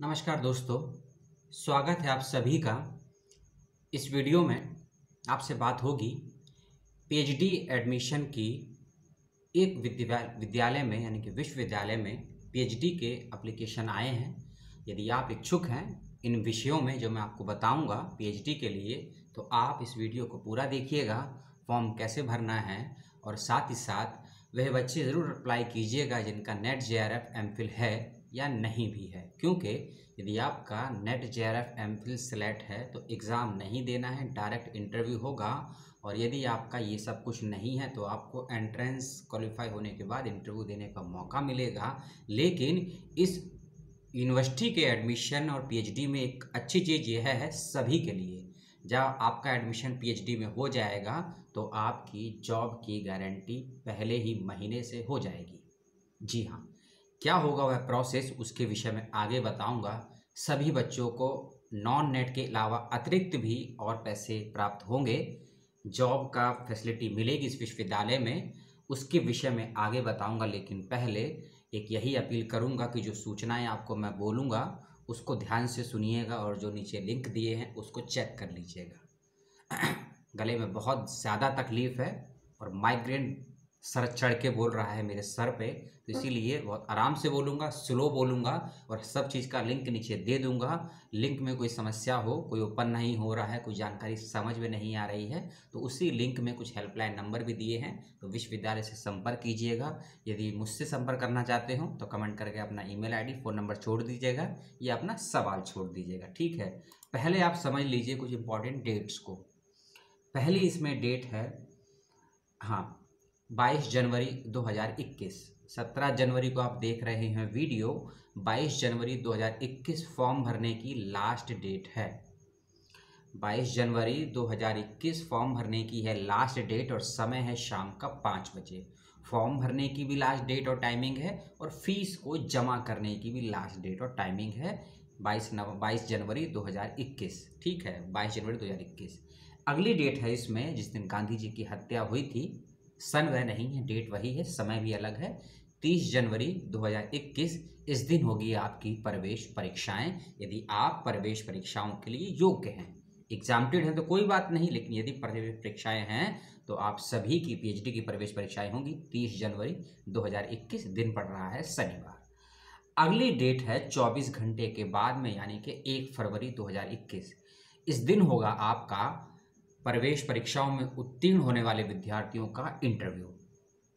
नमस्कार दोस्तों, स्वागत है आप सभी का। इस वीडियो में आपसे बात होगी पीएचडी एडमिशन की। एक विद्यालय में यानी कि विश्वविद्यालय में पीएचडी के एप्लीकेशन आए हैं। यदि आप इच्छुक हैं इन विषयों में जो मैं आपको बताऊंगा पीएचडी के लिए, तो आप इस वीडियो को पूरा देखिएगा। फॉर्म कैसे भरना है और साथ ही साथ वह बच्चे ज़रूर अप्लाई कीजिएगा जिनका नेट जेआरएफ एमफिल है या नहीं भी है, क्योंकि यदि आपका नेट जेआरएफ एमफिल सेलेक्ट है तो एग्ज़ाम नहीं देना है, डायरेक्ट इंटरव्यू होगा। और यदि आपका ये सब कुछ नहीं है तो आपको एंट्रेंस क्वालिफाई होने के बाद इंटरव्यू देने का मौका मिलेगा। लेकिन इस यूनिवर्सिटी के एडमिशन और पीएचडी में एक अच्छी चीज़ यह है सभी के लिए, जब आपका एडमिशन पीएचडी में हो जाएगा तो आपकी जॉब की गारंटी पहले ही महीने से हो जाएगी। जी हाँ, क्या होगा वह प्रोसेस उसके विषय में आगे बताऊंगा। सभी बच्चों को नॉन नेट के अलावा अतिरिक्त भी और पैसे प्राप्त होंगे, जॉब का फैसिलिटी मिलेगी इस विश्वविद्यालय में, उसके विषय में आगे बताऊंगा। लेकिन पहले एक यही अपील करूंगा कि जो सूचनाएं आपको मैं बोलूंगा उसको ध्यान से सुनिएगा और जो नीचे लिंक दिए हैं उसको चेक कर लीजिएगा। गले में बहुत ज़्यादा तकलीफ़ है और माइग्रेन सर चढ़ के बोल रहा है मेरे सर पे, तो इसीलिए बहुत आराम से बोलूँगा, स्लो बोलूँगा और सब चीज़ का लिंक नीचे दे दूँगा। लिंक में कोई समस्या हो, कोई ओपन नहीं हो रहा है, कोई जानकारी समझ में नहीं आ रही है, तो उसी लिंक में कुछ हेल्पलाइन नंबर भी दिए हैं, तो विश्वविद्यालय से संपर्क कीजिएगा। यदि मुझसे संपर्क करना चाहते हो तो कमेंट करके अपना ईमेल आईडी, फ़ोन नंबर छोड़ दीजिएगा या अपना सवाल छोड़ दीजिएगा, ठीक है। पहले आप समझ लीजिए कुछ इंपॉर्टेंट डेट्स को। पहली इसमें डेट है 22 जनवरी 2021। 17 जनवरी को आप देख रहे हैं वीडियो, 22 जनवरी 2021 फॉर्म भरने की लास्ट डेट है। 22 जनवरी 2021 फॉर्म भरने की है लास्ट डेट और समय है शाम का 5 बजे। फॉर्म भरने की भी लास्ट डेट और टाइमिंग है और फीस को जमा करने की भी लास्ट डेट और टाइमिंग है 22 जनवरी 2021, ठीक है, 22 जनवरी 2021। अगली डेट है इसमें जिस दिन गांधी जी की हत्या हुई थी, सन वह नहीं है, डेट वही है, समय भी अलग है, 30 जनवरी 2021। इस दिन होगी आपकी प्रवेश परीक्षाएं। यदि आप प्रवेश परीक्षाओं के लिए योग्य हैं, एग्जाम्प्टेड हैं तो कोई बात नहीं, लेकिन यदि प्रवेश परीक्षाएं हैं तो आप सभी की पीएचडी की प्रवेश परीक्षाएं होंगी 30 जनवरी 2021, दिन पड़ रहा है शनिवार। अगली डेट है 24 घंटे के बाद में, यानी कि 1 फरवरी 2021। इस दिन होगा आपका प्रवेश परीक्षाओं में उत्तीर्ण होने वाले विद्यार्थियों का इंटरव्यू।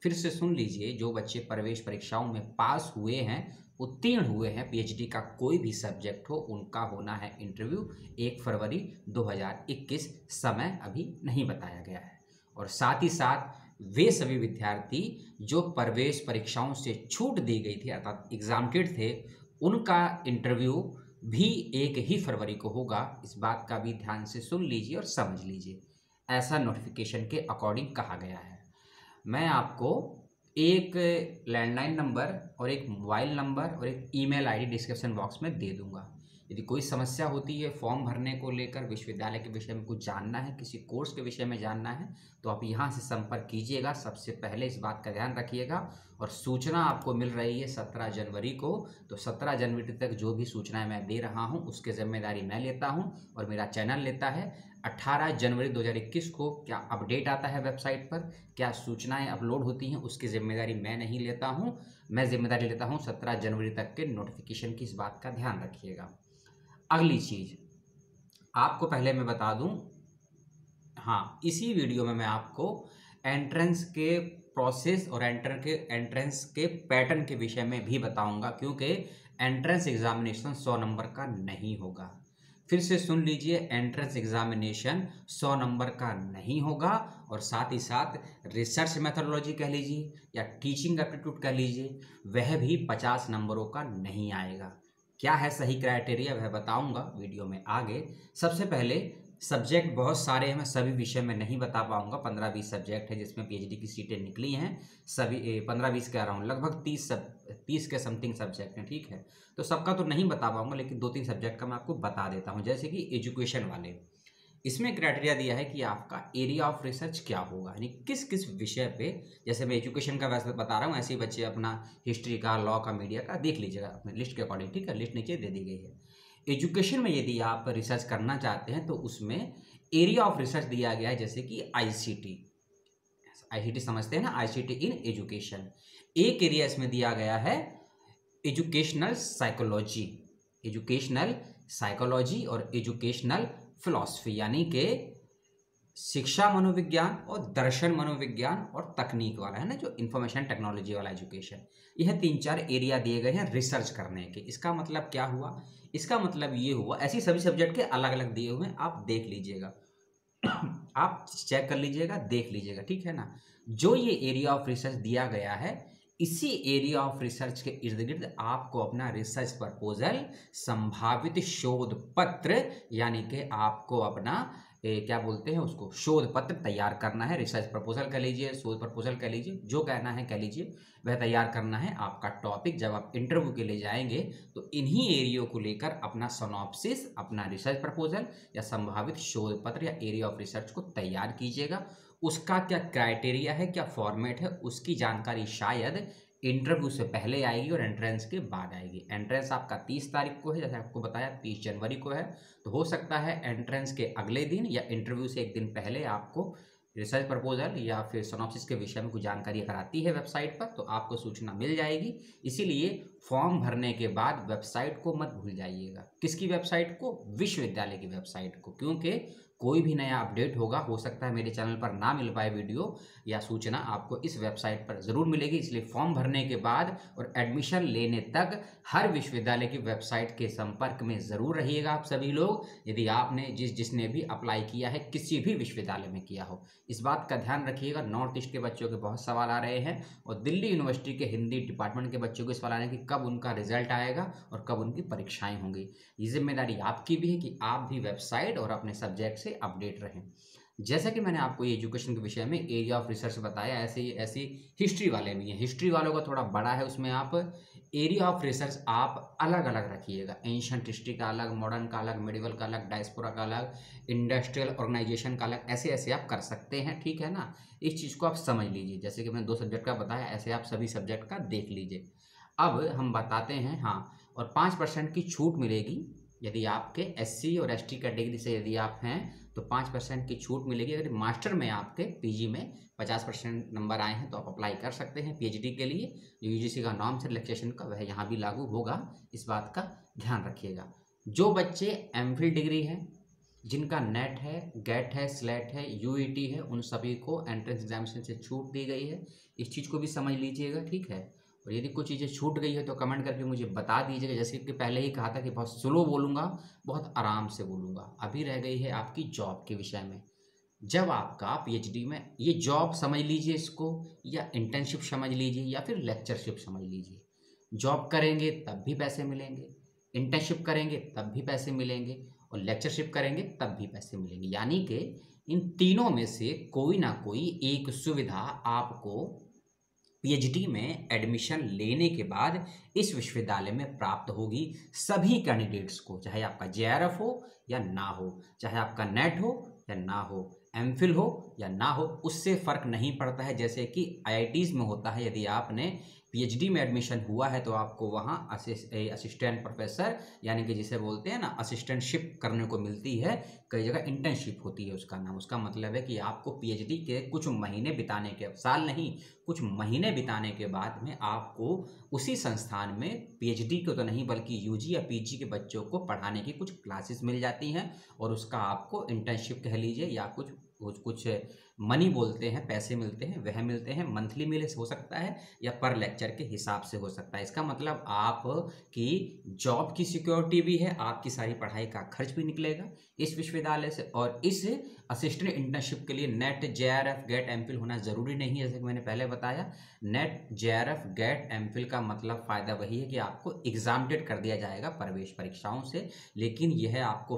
फिर से सुन लीजिए, जो बच्चे प्रवेश परीक्षाओं में पास हुए हैं, उत्तीर्ण हुए हैं, पीएचडी का कोई भी सब्जेक्ट हो, उनका होना है इंटरव्यू 1 फरवरी 2021। समय अभी नहीं बताया गया है। और साथ ही साथ वे सभी विद्यार्थी जो प्रवेश परीक्षाओं से छूट दी गई थी अर्थात एग्जाम्प्टेड थे, उनका इंटरव्यू भी 1 ही फरवरी को होगा। इस बात का भी ध्यान से सुन लीजिए और समझ लीजिए, ऐसा नोटिफिकेशन के अकॉर्डिंग कहा गया है। मैं आपको एक लैंडलाइन नंबर और एक मोबाइल नंबर और एक ईमेल आईडी डिस्क्रिप्शन बॉक्स में दे दूंगा। यदि कोई समस्या होती है फॉर्म भरने को लेकर, विश्वविद्यालय के विषय में कुछ जानना है, किसी कोर्स के विषय में जानना है, तो आप यहाँ से संपर्क कीजिएगा। सबसे पहले इस बात का ध्यान रखिएगा। और सूचना आपको मिल रही है 17 जनवरी को, तो 17 जनवरी तक जो भी सूचनाएं मैं दे रहा हूँ उसकी जिम्मेदारी मैं लेता हूँ और मेरा चैनल लेता है। 18 जनवरी 2021 को क्या अपडेट आता है वेबसाइट पर, क्या सूचनाएं अपलोड होती हैं, उसकी जिम्मेदारी मैं नहीं लेता हूं। मैं जिम्मेदारी लेता हूं 17 जनवरी तक के नोटिफिकेशन की। इस बात का ध्यान रखिएगा। अगली चीज आपको पहले मैं बता दूं, इसी वीडियो में मैं आपको एंट्रेंस के प्रोसेस और एंट्रेंस के पैटर्न के विषय में भी बताऊंगा, क्योंकि एंट्रेंस एग्जामिनेशन 100 नंबर का नहीं होगा। फिर से सुन लीजिए, एंट्रेंस एग्जामिनेशन 100 नंबर का नहीं होगा और साथ ही साथ रिसर्च मेथोडोलॉजी कह लीजिए या टीचिंग एप्टीट्यूड कह लीजिए, वह भी 50 नंबरों का नहीं आएगा। क्या है सही क्राइटेरिया वह बताऊंगा वीडियो में आगे। सबसे पहले सब्जेक्ट बहुत सारे हैं, मैं सभी विषय में नहीं बता पाऊंगा। 15-20 सब्जेक्ट है जिसमें पीएचडी की सीटें निकली हैं, सभी 15-20 कह रहा हूँ, लगभग 30 के समथिंग सब्जेक्ट हैं, ठीक है। तो सबका तो नहीं बता पाऊंगा, लेकिन 2-3 सब्जेक्ट का मैं आपको बता देता हूँ। जैसे कि एजुकेशन वाले, इसमें क्राइटेरिया दिया है कि आपका एरिया ऑफ रिसर्च क्या होगा, यानी किस किस विषय पे। जैसे मैं एजुकेशन का वैसे बता रहा हूँ, ऐसे ही बच्चे अपना हिस्ट्री का, लॉ का, मीडिया का देख लीजिएगा अपने लिस्ट के अकॉर्डिंग, ठीक है। लिस्ट नीचे दे दी गई है। एजुकेशन में यदि आप रिसर्च करना चाहते हैं तो उसमें एरिया ऑफ रिसर्च दिया गया है, जैसे कि आईसीटी। आईसीटी समझते हैं ना, आईसीटी इन एजुकेशन। एक एरिया इसमें दिया गया है एजुकेशनल साइकोलॉजी, एजुकेशनल साइकोलॉजी और एजुकेशनल फिलॉसफी, यानी कि शिक्षा मनोविज्ञान और दर्शन मनोविज्ञान और तकनीक वाला है ना, जो इंफॉर्मेशन टेक्नोलॉजी वाला एजुकेशन। यह 3-4 एरिया दिए गए हैं रिसर्च करने के। इसका मतलब क्या हुआ? इसका मतलब ये हुआ, ऐसी सभी सब्जेक्ट के अलग अलग दिए हुए हैं, आप देख लीजिएगा आप चेक कर लीजिएगा, देख लीजिएगा, ठीक है ना। जो ये एरिया ऑफ रिसर्च दिया गया है, इसी एरिया ऑफ रिसर्च के इर्द गिर्द आपको अपना रिसर्च प्रपोजल, संभावित शोध पत्र, यानी कि आपको अपना क्या बोलते हैं उसको, शोध पत्र तैयार करना है। रिसर्च प्रपोजल कह लीजिए, शोध प्रपोजल कह लीजिए, जो कहना है कह लीजिए, वह तैयार करना है। आपका टॉपिक जब आप इंटरव्यू के लिए जाएंगे तो इन्हीं एरियो को लेकर अपना सिनॉप्सिस, अपना रिसर्च प्रपोजल या संभावित शोध पत्र या एरिया ऑफ रिसर्च को तैयार कीजिएगा। उसका क्या क्राइटेरिया है, क्या फॉर्मेट है, उसकी जानकारी शायद इंटरव्यू से पहले आएगी और एंट्रेंस के बाद आएगी। एंट्रेंस आपका 30 तारीख को है, जैसे आपको बताया 30 जनवरी को है, तो हो सकता है एंट्रेंस के अगले दिन या इंटरव्यू से एक दिन पहले आपको रिसर्च प्रपोजल या फिर सिनॉप्सिस के विषय में कुछ जानकारी अगर आती है वेबसाइट पर तो आपको सूचना मिल जाएगी। इसीलिए फॉर्म भरने के बाद वेबसाइट को मत भूल जाइएगा। किसकी वेबसाइट को? विश्वविद्यालय की वेबसाइट को, क्योंकि कोई भी नया अपडेट होगा, हो सकता है मेरे चैनल पर ना मिल पाए वीडियो या सूचना, आपको इस वेबसाइट पर ज़रूर मिलेगी। इसलिए फॉर्म भरने के बाद और एडमिशन लेने तक हर विश्वविद्यालय की वेबसाइट के संपर्क में ज़रूर रहिएगा आप सभी लोग, यदि आपने जिसने भी अप्लाई किया है, किसी भी विश्वविद्यालय में किया हो। इस बात का ध्यान रखिएगा। नॉर्थ ईस्ट के बच्चों के बहुत सवाल आ रहे हैं और दिल्ली यूनिवर्सिटी के हिंदी डिपार्टमेंट के बच्चों के सवाल आ रहे हैं कि कब उनका रिजल्ट आएगा और कब उनकी परीक्षाएं होंगी। ये जिम्मेदारी आपकी भी है कि आप भी वेबसाइट और अपने सब्जेक्ट से अपडेट रहें। जैसा कि मैंने आपको ये एजुकेशन के विषय में एरिया ऑफ रिसर्च बताया, ऐसे ही ऐसी हिस्ट्री वाले भी हैं। हिस्ट्री वालों का थोड़ा बड़ा है, उसमें आप एरिया ऑफ रिसर्च आप अलग अलग रखिएगा। एंशिएंट हिस्ट्री का अलग, मॉडर्न का अलग, मेडिवल का अलग, डायस्पोरा का अलग, इंडस्ट्रियल ऑर्गेनाइजेशन का अलग, ऐसे ऐसे आप कर सकते हैं, ठीक है ना। इस चीज़ को आप समझ लीजिए। जैसे कि मैंने 2 सब्जेक्ट का बताया, ऐसे आप सभी सब्जेक्ट का देख लीजिए। अब हम बताते हैं, हाँ, और 5% की छूट मिलेगी यदि आपके एससी और एसटी कैटेगरी से यदि आप हैं तो 5% की छूट मिलेगी। अगर मास्टर में आपके पीजी में 50% नंबर आए हैं तो आप अप्लाई कर सकते हैं पीएचडी के लिए। जो यूजीसी का नॉर्म है रिलैक्सेशन का, वह यहाँ भी लागू होगा, इस बात का ध्यान रखिएगा। जो बच्चे एमफिल डिग्री है, जिनका नेट है, गेट है, स्लेट है, यूईटी है, उन सभी को एंट्रेंस एग्जामिनेशन से छूट दी गई है। इस चीज़ को भी समझ लीजिएगा, ठीक है। और यदि कुछ चीज़ें छूट गई है तो कमेंट करके मुझे बता दीजिएगा। जैसे कि पहले ही कहा था कि बहुत स्लो बोलूँगा, बहुत आराम से बोलूँगा। अभी रह गई है आपकी जॉब के विषय में। जब आपका पीएचडी में, ये जॉब समझ लीजिए इसको, या इंटर्नशिप समझ लीजिए, या फिर लेक्चरशिप समझ लीजिए। जॉब करेंगे तब भी पैसे मिलेंगे, इंटर्नशिप करेंगे तब भी पैसे मिलेंगे, और लेक्चरशिप करेंगे तब भी पैसे मिलेंगे। यानी कि इन तीनों में से कोई ना कोई एक सुविधा आपको पीएचडी में एडमिशन लेने के बाद इस विश्वविद्यालय में प्राप्त होगी। सभी कैंडिडेट्स को, चाहे आपका जेआरएफ हो या ना हो, चाहे आपका नेट हो या ना हो, एमफिल हो या ना हो, उससे फ़र्क नहीं पड़ता है। जैसे कि आईआईटीज़ में होता है, यदि आपने पीएचडी में एडमिशन हुआ है तो आपको वहाँ असिस्टेंट प्रोफेसर, यानी कि जिसे बोलते हैं ना असिस्टेंटशिप करने को मिलती है। कई जगह इंटर्नशिप होती है उसका नाम। उसका मतलब है कि आपको पीएचडी के कुछ महीने बिताने के, साल नहीं, कुछ महीने बिताने के बाद में आपको उसी संस्थान में पीएचडी को तो नहीं बल्कि यूजी या पीजी के बच्चों को पढ़ाने की कुछ क्लासेस मिल जाती हैं, और उसका आपको इंटर्नशिप कह लीजिए या कुछ मनी बोलते हैं, पैसे मिलते हैं, वह मिलते हैं। मंथली मिले हो सकता है या पर लेक्चर के हिसाब से हो सकता है। इसका मतलब आप की जॉब की सिक्योरिटी भी है, आपकी सारी पढ़ाई का खर्च भी निकलेगा इस विश्वविद्यालय से। और इस असिस्टेंट इंटर्नशिप के लिए नेट, जेआरएफ, गेट, एमफिल होना ज़रूरी नहीं है। जैसे कि मैंने पहले बताया, नेट, जेआरएफ, गेट, एमफिल का मतलब फ़ायदा वही है कि आपको एग्जामिनेट कर दिया जाएगा प्रवेश परीक्षाओं से, लेकिन यह आपको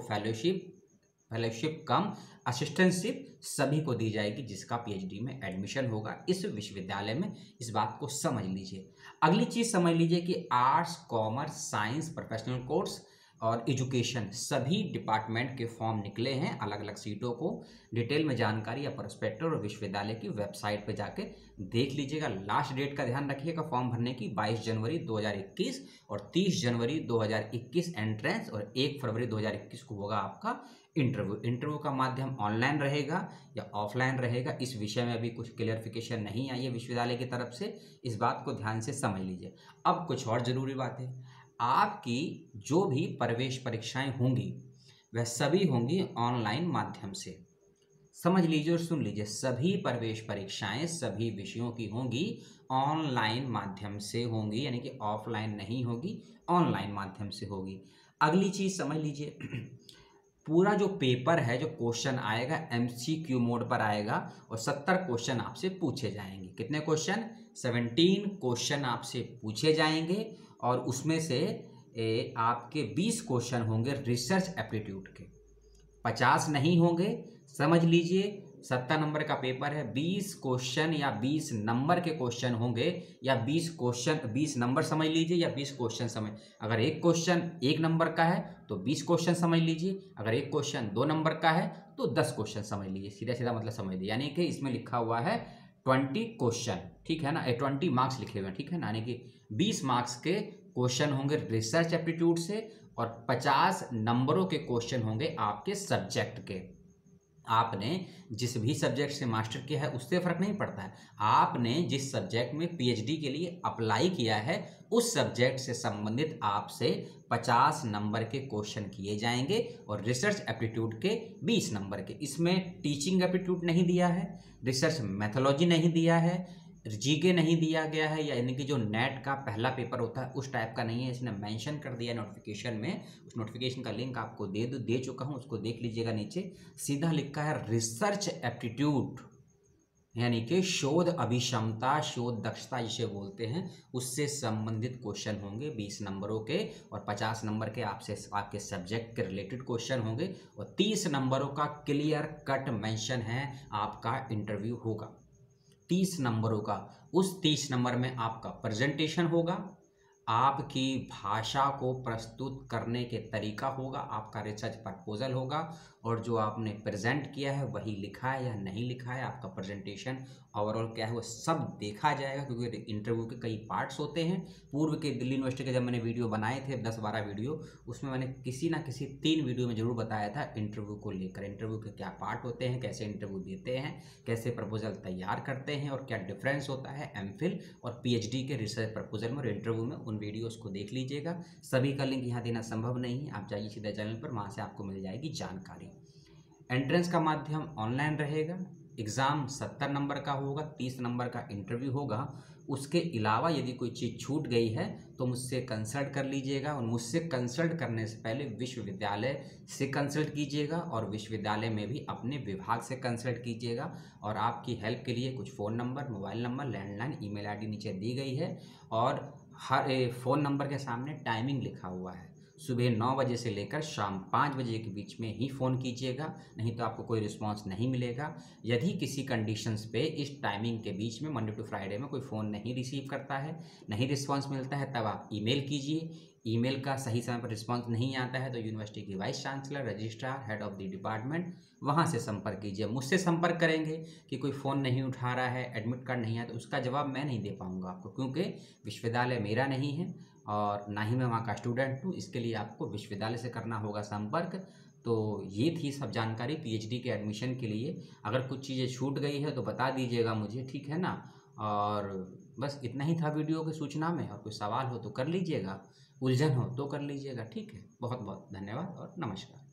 फेलोशिप कम असिस्टेंटशिप सभी को दी जाएगी जिसका पीएचडी में एडमिशन होगा इस विश्वविद्यालय में। इस बात को समझ लीजिए। अगली चीज़ समझ लीजिए कि arts, commerce, science, professional course और एजुकेशन, सभी डिपार्टमेंट के फॉर्म निकले हैं अलग अलग सीटों को। डिटेल में जानकारी या प्रोस्पेक्टर और विश्वविद्यालय की वेबसाइट पर जाके देख लीजिएगा। लास्ट डेट का ध्यान रखिएगा फॉर्म भरने की 22 जनवरी 2021 और 30 जनवरी 2021 एंट्रेंस और 1 फरवरी 2021 को होगा आपका इंटरव्यू। इंटरव्यू का माध्यम ऑनलाइन रहेगा या ऑफलाइन रहेगा, इस विषय में अभी कुछ क्लियरिफिकेशन नहीं आई है विश्वविद्यालय की तरफ से, इस बात को ध्यान से समझ लीजिए। अब कुछ और ज़रूरी बात है, आपकी जो भी प्रवेश परीक्षाएं होंगी वह सभी होंगी ऑनलाइन माध्यम से। समझ लीजिए और सुन लीजिए, सभी प्रवेश परीक्षाएं सभी विषयों की होंगी ऑनलाइन माध्यम से होंगी, यानी कि ऑफलाइन नहीं होगी, ऑनलाइन माध्यम से होगी। अगली चीज़ समझ लीजिए, पूरा जो पेपर है, जो क्वेश्चन आएगा MCQ मोड पर आएगा और 70 क्वेश्चन आपसे पूछे जाएंगे। कितने क्वेश्चन? 17 क्वेश्चन आपसे पूछे जाएंगे और उसमें से आपके 20 क्वेश्चन होंगे रिसर्च एप्टीट्यूड के, 50 नहीं होंगे। समझ लीजिए 70 नंबर का पेपर है, 20 क्वेश्चन या 20 नंबर के क्वेश्चन होंगे, या 20 क्वेश्चन 20 नंबर समझ लीजिए या 20 क्वेश्चन समझ। अगर एक क्वेश्चन 1 नंबर का है तो 20 क्वेश्चन समझ लीजिए, अगर एक क्वेश्चन 2 नंबर का है तो 10 क्वेश्चन समझ लीजिए। सीधा सीधा मतलब समझ लीजिए, यानी कि इसमें लिखा हुआ है 20 क्वेश्चन, ठीक है ना, 20 मार्क्स लिखे हुए हैं, ठीक है ना, यानी कि 20 मार्क्स के क्वेश्चन होंगे रिसर्च एप्टीट्यूड से और 50 नंबरों के क्वेश्चन होंगे आपके सब्जेक्ट के। आपने जिस भी सब्जेक्ट से मास्टर किया है उससे फ़र्क नहीं पड़ता है, आपने जिस सब्जेक्ट में PhD के लिए अप्लाई किया है उस सब्जेक्ट से संबंधित आपसे 50 नंबर के क्वेश्चन किए जाएंगे और रिसर्च एप्टीट्यूड के 20 नंबर के। इसमें टीचिंग एप्टीट्यूड नहीं दिया है, रिसर्च मेथोलॉजी नहीं दिया है, जीके नहीं दिया गया है, यानी कि जो नेट का पहला पेपर होता है उस टाइप का नहीं है। इसने मेंशन कर दिया नोटिफिकेशन में, उस नोटिफिकेशन का लिंक आपको दे चुका हूं, उसको देख लीजिएगा। नीचे सीधा लिखा है रिसर्च एप्टीट्यूड, यानी कि शोध अभिक्षमता, शोध दक्षता जिसे बोलते हैं, उससे संबंधित क्वेश्चन होंगे 20 नंबरों के और 50 नंबर के आपसे आपके सब्जेक्ट के रिलेटेड क्वेश्चन होंगे और 30 नंबरों का क्लियर कट मेंशन है आपका इंटरव्यू होगा। 30 नंबरों का, उस 30 नंबर में आपका प्रेजेंटेशन होगा, आपकी भाषा को प्रस्तुत करने के तरीका होगा, आपका रिसर्च प्रपोजल होगा और जो आपने प्रेजेंट किया है वही लिखा है या नहीं लिखा है, आपका प्रेजेंटेशन ओवरऑल क्या है वो सब देखा जाएगा, क्योंकि इंटरव्यू के कई पार्ट्स होते हैं। पूर्व के दिल्ली यूनिवर्सिटी के जब मैंने वीडियो बनाए थे 10-12 वीडियो, उसमें मैंने किसी ना किसी 3 वीडियो में जरूर बताया था इंटरव्यू को लेकर, इंटरव्यू के क्या पार्ट होते हैं, कैसे इंटरव्यू देते हैं, कैसे प्रपोजल तैयार करते हैं और क्या डिफरेंस होता है MPhil और PhD के रिसर्च प्रपोजल में और इंटरव्यू में। उन वीडियोस को देख लीजिएगा, सभी का लिंक यहाँ देना संभव नहीं है, आप जाइए सीधा चैनल पर, वहाँ से आपको मिल जाएगी जानकारी। एंट्रेंस का माध्यम ऑनलाइन रहेगा, एग्ज़ाम 70 नंबर का होगा, 30 नंबर का इंटरव्यू होगा। उसके अलावा यदि कोई चीज़ छूट गई है तो मुझसे कंसल्ट कर लीजिएगा और मुझसे कंसल्ट करने से पहले विश्वविद्यालय से कंसल्ट कीजिएगा और विश्वविद्यालय में भी अपने विभाग से कंसल्ट कीजिएगा। और आपकी हेल्प के लिए कुछ phone number, mobile number, landline, email ID नीचे दी गई है और हर फ़ोन नंबर के सामने टाइमिंग लिखा हुआ है, सुबह 9 बजे से लेकर शाम 5 बजे के बीच में ही फ़ोन कीजिएगा, नहीं तो आपको कोई रिस्पांस नहीं मिलेगा। यदि किसी कंडीशंस पे इस टाइमिंग के बीच में मंडे टू फ्राइडे में कोई फ़ोन नहीं रिसीव करता है, नहीं रिस्पांस मिलता है, तब आप ईमेल कीजिए। ईमेल का सही समय पर रिस्पांस नहीं आता है तो यूनिवर्सिटी की vice chancellor, registrar, head of the department, वहाँ से संपर्क कीजिए। मुझसे संपर्क करेंगे कि कोई फ़ोन नहीं उठा रहा है, एडमिट कार्ड नहीं आया, तो उसका जवाब मैं नहीं दे पाऊँगा आपको, क्योंकि विश्वविद्यालय मेरा नहीं है और ना ही मैं वहाँ का स्टूडेंट हूँ। इसके लिए आपको विश्वविद्यालय से करना होगा संपर्क। तो ये थी सब जानकारी PhD के एडमिशन के लिए। अगर कुछ चीज़ें छूट गई है तो बता दीजिएगा मुझे, ठीक है ना। और बस इतना ही था वीडियो की सूचना में, और कोई सवाल हो तो कर लीजिएगा, उलझन हो तो कर लीजिएगा, ठीक है। बहुत बहुत धन्यवाद और नमस्कार।